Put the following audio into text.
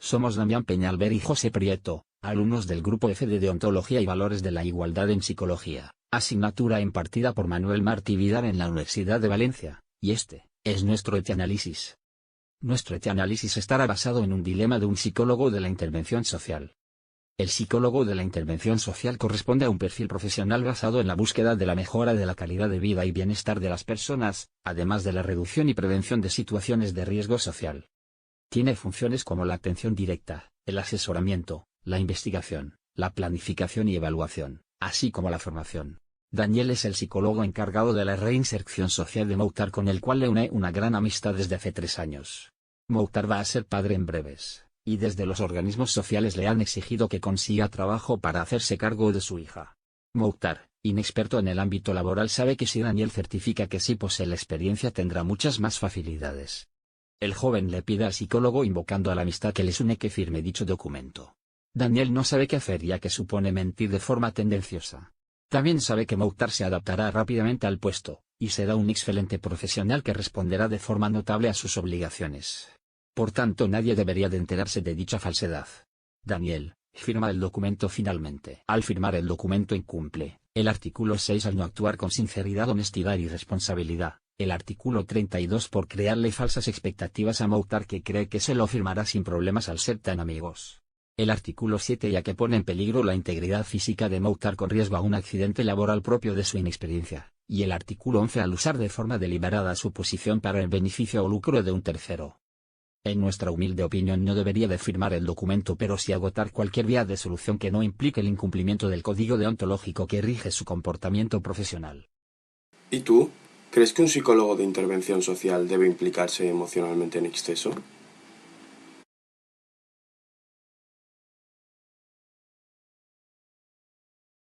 Somos Damián Peñalver y José Prieto, alumnos del Grupo F de Deontología y Valores de la Igualdad en Psicología, asignatura impartida por Manuel Martí Vidal en la Universidad de Valencia, y este es nuestro etianálisis. Nuestro etianálisis estará basado en un dilema de un psicólogo de la intervención social. El psicólogo de la intervención social corresponde a un perfil profesional basado en la búsqueda de la mejora de la calidad de vida y bienestar de las personas, además de la reducción y prevención de situaciones de riesgo social. Tiene funciones como la atención directa, el asesoramiento, la investigación, la planificación y evaluación, así como la formación. Daniel es el psicólogo encargado de la reinserción social de Mokhtar, con el cual le une una gran amistad desde hace 3 años. Mokhtar va a ser padre en breves, y desde los organismos sociales le han exigido que consiga trabajo para hacerse cargo de su hija. Mokhtar, inexperto en el ámbito laboral, sabe que si Daniel certifica que sí posee la experiencia tendrá muchas más facilidades. El joven le pide al psicólogo, invocando a la amistad que les une, que firme dicho documento. Daniel no sabe qué hacer, ya que supone mentir de forma tendenciosa. También sabe que Mokhtar se adaptará rápidamente al puesto, y será un excelente profesional que responderá de forma notable a sus obligaciones. Por tanto, nadie debería de enterarse de dicha falsedad. Daniel firma el documento finalmente. Al firmar el documento incumple el artículo 6 al no actuar con sinceridad, honestidad y responsabilidad. El artículo 32 por crearle falsas expectativas a Mokhtar, que cree que se lo firmará sin problemas al ser tan amigos. El artículo 7 ya que pone en peligro la integridad física de Mokhtar con riesgo a un accidente laboral propio de su inexperiencia. Y el artículo 11 al usar de forma deliberada su posición para el beneficio o lucro de un tercero. En nuestra humilde opinión, no debería de firmar el documento, pero sí agotar cualquier vía de solución que no implique el incumplimiento del código deontológico que rige su comportamiento profesional. ¿Y tú? ¿Crees que un psicólogo de intervención social debe implicarse emocionalmente en exceso?